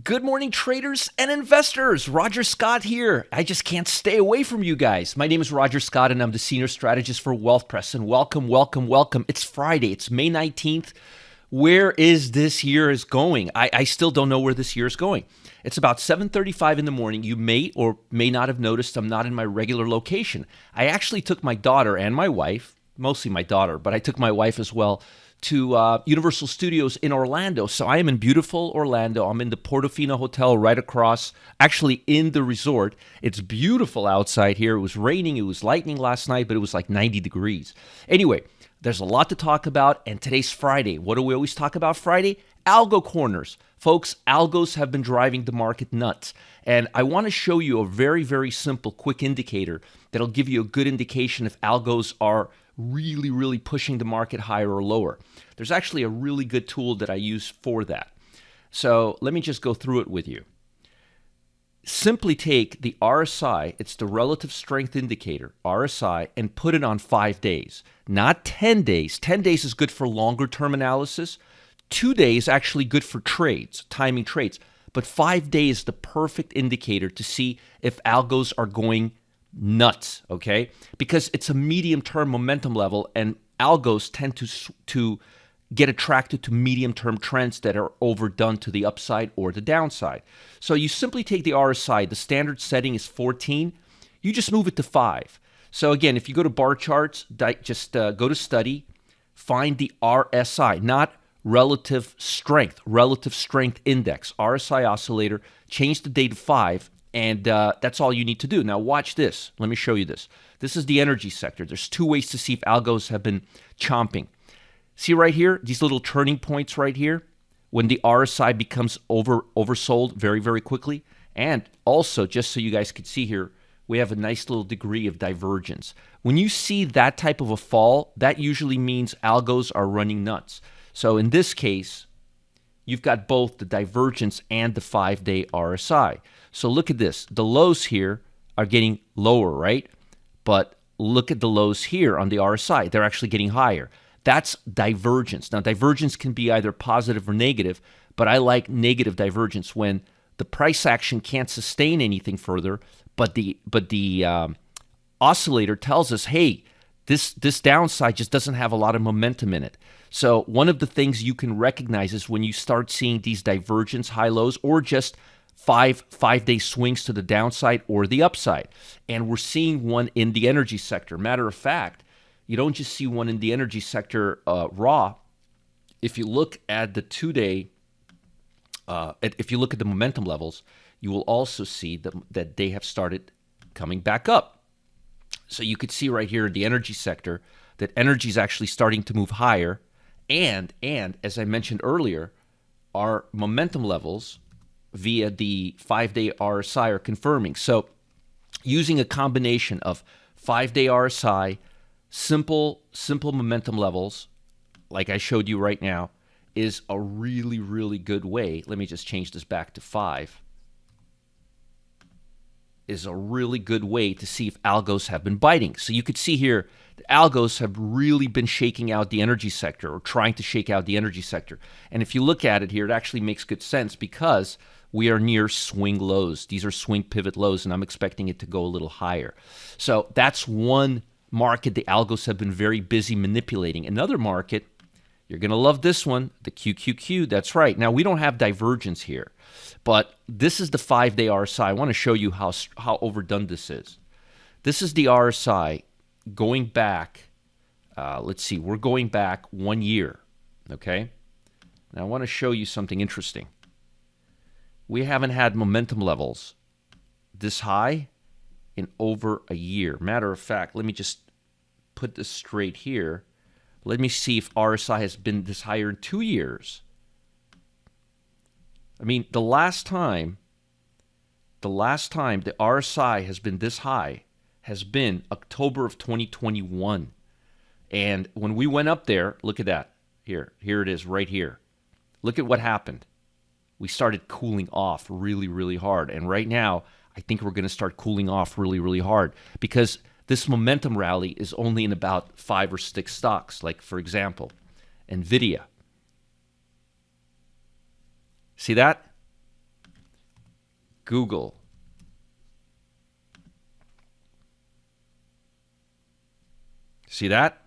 Good morning, traders and investors. Roger Scott here. I just can't stay away from you guys. My name is Roger Scott, and I'm the senior strategist for Wealth Press. And welcome, welcome, welcome. It's Friday. It's May 19th. Where is this year is going? I still don't know where this year is going. It's about 7:35 in the morning. You may or may not have noticed I'm not in my regular location. I actually took my daughter and my wife, mostly my daughter, but I took my wife as well, to Universal Studios in Orlando. So I am in beautiful Orlando. I'm in the Portofino Hotel right across, actually in the resort. It's beautiful outside here. It was raining. It was lightning last night, but it was like 90 degrees. Anyway, there's a lot to talk about, and today's Friday. What do we always talk about Friday? Algo corners. Folks, algos have been driving the market nuts. And I want to show you a very, very simple, quick indicator that'll give you a good indication if algos are really, really pushing the market higher or lower. There's actually a really good tool that I use for that. So let me just go through it with you. Simply take the RSI, it's the relative strength indicator, RSI, and put it on 5 days, not 10 days. 10 days is good for longer term analysis. 2 days actually good for trades, timing trades. But 5 days is the perfect indicator to see if algos are going nuts, okay? Because it's a medium-term momentum level, and algos tend to get attracted to medium-term trends that are overdone to the upside or the downside. So you simply take the RSI. The standard setting is 14. You just move it to 5. So again, if you go to bar charts, just go to study, find the RSI, not relative strength index, RSI oscillator, change the day to 5, and that's all you need to do. Now watch this. Let me show you this. This is the energy sector. There's two ways to see if algos have been chomping. See right here, these little turning points right here, when the RSI becomes oversold very, very quickly. And also, just so you guys can see here, we have a nice little degree of divergence. When you see that type of a fall, that usually means algos are running nuts. So in this case, you've got both the divergence and the 5-day RSI. So look at this. The lows here are getting lower, right? But look at the lows here on the RSI. They're actually getting higher. That's divergence. Now, divergence can be either positive or negative, but I like negative divergence when the price action can't sustain anything further, but the oscillator tells us, hey, this downside just doesn't have a lot of momentum in it. So one of the things you can recognize is when you start seeing these divergence high lows or just five-day swings to the downside or the upside. And we're seeing one in the energy sector. Matter of fact, you don't just see one in the energy sector raw. If you look at the 2-day, if you look at the momentum levels, you will also see that they have started coming back up. So you could see right here in the energy sector that energy is actually starting to move higher. And as I mentioned earlier, our momentum levels via the 5-day RSI are confirming. So using a combination of 5-day RSI, simple momentum levels, like I showed you right now, is a really, really good way. Let me just change this back to 5. Is a really good way to see if algos have been biting. So you could see here, the algos have really been shaking out the energy sector or trying to shake out the energy sector. And if you look at it here, it actually makes good sense because we are near swing lows. These are swing pivot lows, and I'm expecting it to go a little higher. So that's one market the algos have been very busy manipulating. Another market, you're going to love this one, the QQQ. That's right. Now, we don't have divergence here, but this is the 5-day RSI. I want to show you how overdone this is. This is the RSI going back, let's see, we're going back 1 year, okay? Now, I want to show you something interesting. We haven't had momentum levels this high in over a year. Matter of fact, let me just put this straight here. Let me see if RSI has been this higher in 2 years. I mean, the last time the RSI has been this high has been October of 2021. And when we went up there, look at that. Here it is right here. Look at what happened. We started cooling off really, really hard. And right now, I think we're going to start cooling off really, really hard because this momentum rally is only in about 5 or 6 stocks, like, for example, NVIDIA. See that? Google. See that?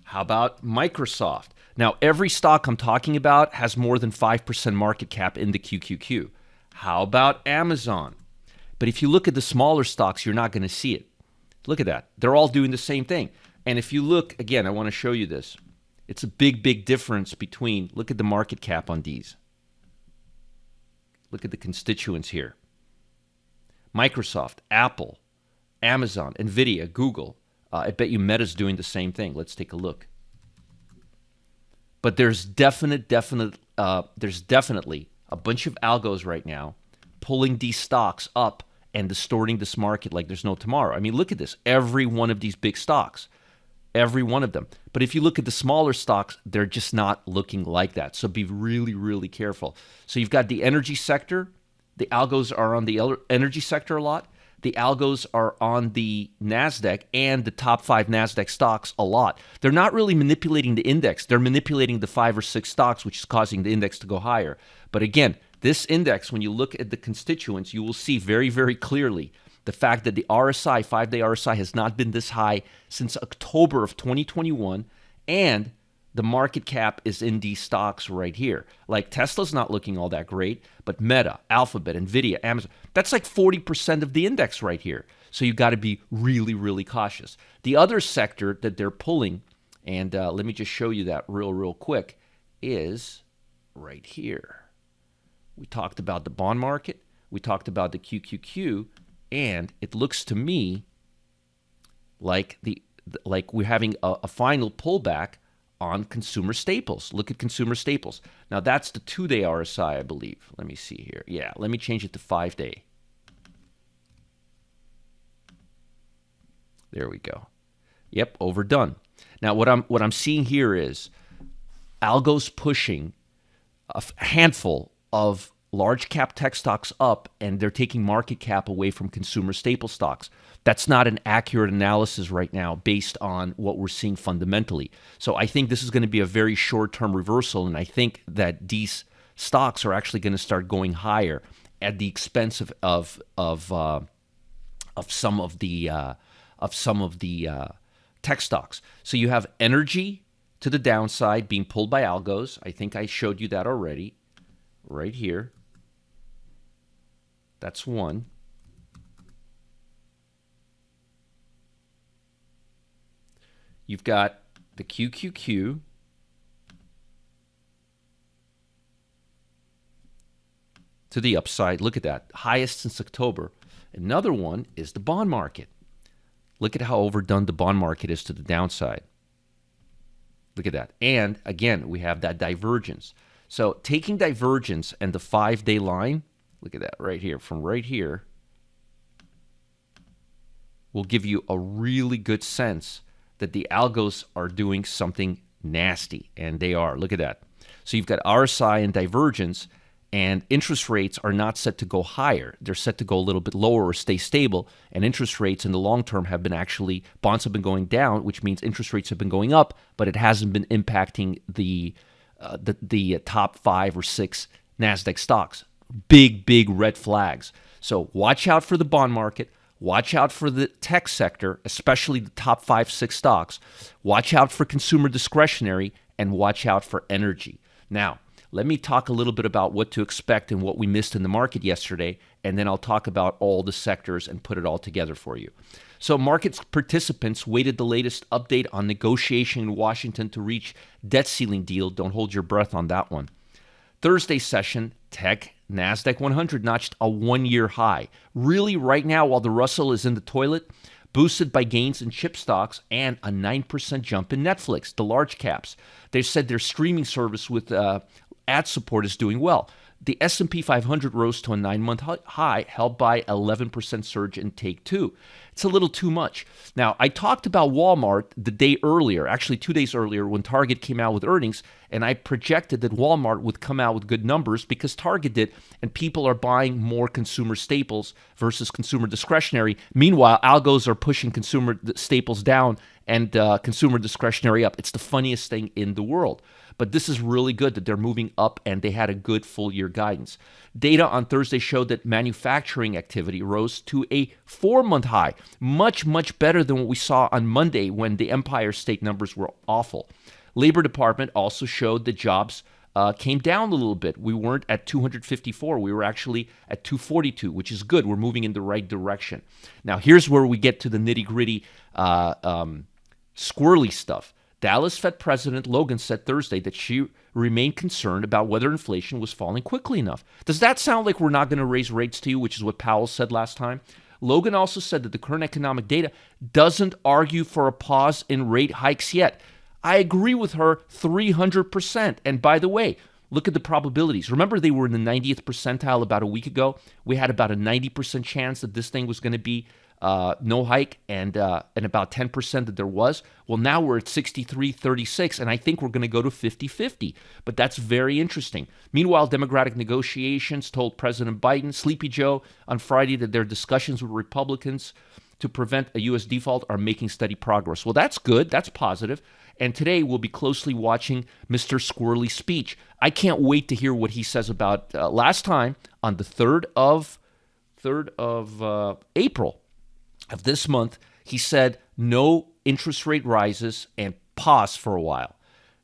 How about Microsoft? Now, every stock I'm talking about has more than 5% market cap in the QQQ. How about Amazon? But if you look at the smaller stocks, you're not going to see it. Look at that. They're all doing the same thing. And if you look, again, I want to show you this. It's a big, big difference between, look at the market cap on these. Look at the constituents here. Microsoft, Apple, Amazon, Nvidia, Google. I bet you Meta's doing the same thing. Let's take a look. But there's definitely a bunch of algos right now pulling these stocks up and distorting this market like there's no tomorrow. I mean, look at this. Every one of these big stocks, every one of them. But if you look at the smaller stocks, they're just not looking like that. So be really, really careful. So you've got the energy sector. The algos are on the energy sector a lot. The algos are on the Nasdaq and the top 5 Nasdaq stocks a lot. They're not really manipulating the index. They're manipulating the 5 or 6 stocks, which is causing the index to go higher. But again, this index, when you look at the constituents, you will see very, very clearly the fact that the RSI, 5-day RSI, has not been this high since October of 2021, and the market cap is in these stocks right here. Like Tesla's not looking all that great, but Meta, Alphabet, Nvidia, Amazon, that's like 40% of the index right here. So you got to be really, really cautious. The other sector that they're pulling, and let me just show you that real quick, is right here. We talked about the bond market. We talked about the QQQ, and it looks to me like we're having a final pullback on consumer staples. Look at consumer staples. Now that's the 2-day RSI, I believe. Let me see here. Yeah, let me change it to 5-day. There we go. Yep, overdone. Now what I'm seeing here is Algo's pushing a handful of large cap tech stocks up, and they're taking market cap away from consumer staple stocks. That's not an accurate analysis right now based on what we're seeing fundamentally. So I think this is going to be a very short-term reversal, and I think that these stocks are actually going to start going higher at the expense of some of the tech stocks. So you have energy to the downside being pulled by algos. I think I showed you that already, right here. That's one. You've got the QQQ. To the upside. Look at that. Highest since October. Another one is the bond market. Look at how overdone the bond market is to the downside. Look at that. And again, we have that divergence. So taking divergence and the 5-day line, look at that right here, from right here, will give you a really good sense that the algos are doing something nasty, and they are. Look at that. So you've got RSI and divergence, and interest rates are not set to go higher. They're set to go a little bit lower or stay stable, and interest rates in the long term have been actually, bonds have been going down, which means interest rates have been going up, but it hasn't been impacting the top 5 or 6 Nasdaq stocks. Big red flags. So watch out for the bond market. Watch out for the tech sector, especially the top 5, 6 stocks. Watch out for consumer discretionary, and watch out for energy. Now, let me talk a little bit about what to expect and what we missed in the market yesterday, and then I'll talk about all the sectors and put it all together for you. So market participants waited the latest update on negotiation in Washington to reach debt ceiling deal. Don't hold your breath on that one. Thursday session, tech, Nasdaq 100 notched a 1-year high. Really, right now, while the Russell is in the toilet, boosted by gains in chip stocks and a 9% jump in Netflix, the large caps. They said their streaming service with ad support is doing well. The S&P 500 rose to a 9-month high, helped by 11% surge in Take-Two. It's a little too much. Now, I talked about Walmart the day earlier, actually 2 days earlier, when Target came out with earnings, and I projected that Walmart would come out with good numbers because Target did, and people are buying more consumer staples versus consumer discretionary. Meanwhile, algos are pushing consumer staples down and consumer discretionary up. It's the funniest thing in the world. But this is really good that they're moving up and they had a good full-year guidance. Data on Thursday showed that manufacturing activity rose to a 4-month high, much, much better than what we saw on Monday when the Empire State numbers were awful. Labor Department also showed that jobs came down a little bit. We weren't at 254. We were actually at 242, which is good. We're moving in the right direction. Now, here's where we get to the nitty-gritty squirrely stuff. Dallas Fed President Logan said Thursday that she remained concerned about whether inflation was falling quickly enough. Does that sound like we're not going to raise rates to you, which is what Powell said last time? Logan also said that the current economic data doesn't argue for a pause in rate hikes yet. I agree with her 300%. And by the way, look at the probabilities. Remember, they were in the 90th percentile about a week ago. We had about a 90% chance that this thing was going to be no hike, and about 10% that there was. Well, now we're at 63-36, and I think we're going to go to 50-50. But that's very interesting. Meanwhile, Democratic negotiations told President Biden, Sleepy Joe, on Friday that their discussions with Republicans to prevent a U.S. default are making steady progress. Well, that's good. That's positive. And today we'll be closely watching Mr. Squirrely's speech. I can't wait to hear what he says about last time on the 3rd of April of this month. He said no interest rate rises and pause for a while.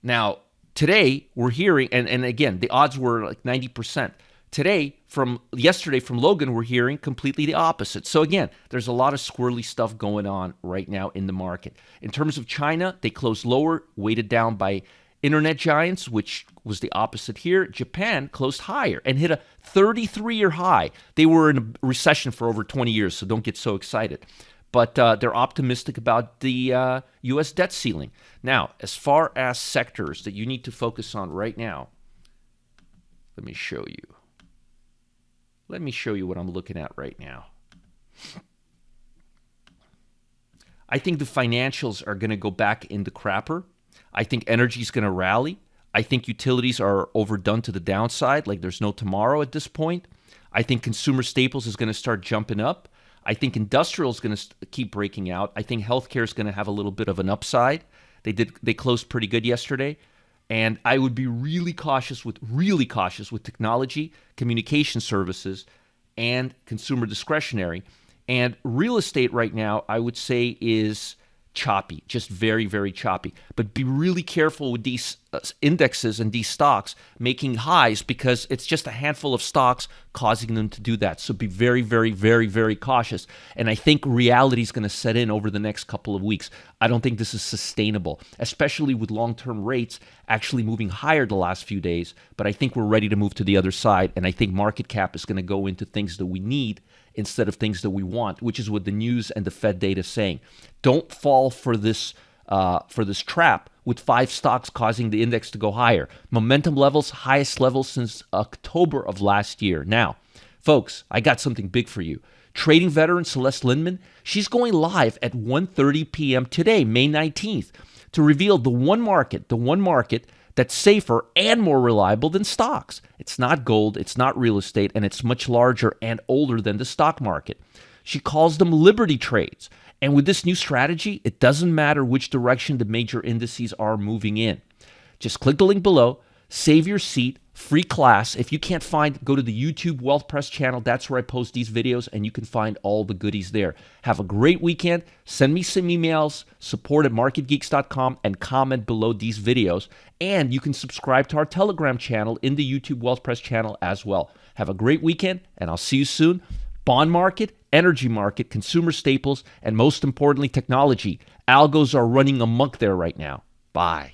Now, today we're hearing, and again, the odds were like 90%. Today, from yesterday from Logan, we're hearing completely the opposite. So again, there's a lot of squirrely stuff going on right now in the market. In terms of China, they closed lower, weighted down by internet giants, which was the opposite here. Japan closed higher and hit a 33-year high. They were in a recession for over 20 years, so don't get so excited. But they're optimistic about the U.S. debt ceiling. Now, as far as sectors that you need to focus on right now, let me show you. Let me show you what I'm looking at right now. I think the financials are going to go back in the crapper. I think energy is going to rally. I think utilities are overdone to the downside, like there's no tomorrow at this point. I think consumer staples is going to start jumping up. I think industrial is going to keep breaking out. I think healthcare is going to have a little bit of an upside. They closed pretty good yesterday. And I would be really cautious with technology, communication services, and consumer discretionary. And real estate right now, I would say, is choppy, just very, very choppy. But be really careful with these indexes and these stocks making highs, because it's just a handful of stocks causing them to do that. So be very, very, very, very cautious. And I think reality is going to set in over the next couple of weeks. I don't think this is sustainable, especially with long-term rates actually moving higher the last few days. But I think we're ready to move to the other side. And I think market cap is going to go into things that we need instead of things that we want, which is what the news and the Fed data is saying. Don't fall for this trap with 5 stocks causing the index to go higher. Momentum levels, highest levels since October of last year. Now, folks, I got something big for you. Trading veteran Celeste Lindman, she's going live at 1:30 p.m. today, May 19th, to reveal the one market that's safer and more reliable than stocks. It's not gold, it's not real estate, and it's much larger and older than the stock market. She calls them Liberty trades. And with this new strategy, it doesn't matter which direction the major indices are moving in. Just click the link below, save your seat, free class. If you can't find, go to the YouTube Wealth Press channel. That's where I post these videos, and you can find all the goodies there. Have a great weekend. Send me some emails, support@marketgeeks.com, and comment below these videos. And you can subscribe to our Telegram channel in the YouTube Wealth Press channel as well. Have a great weekend, and I'll see you soon. Bond market, energy market, consumer staples, and most importantly, technology. Algos are running amok there right now. Bye.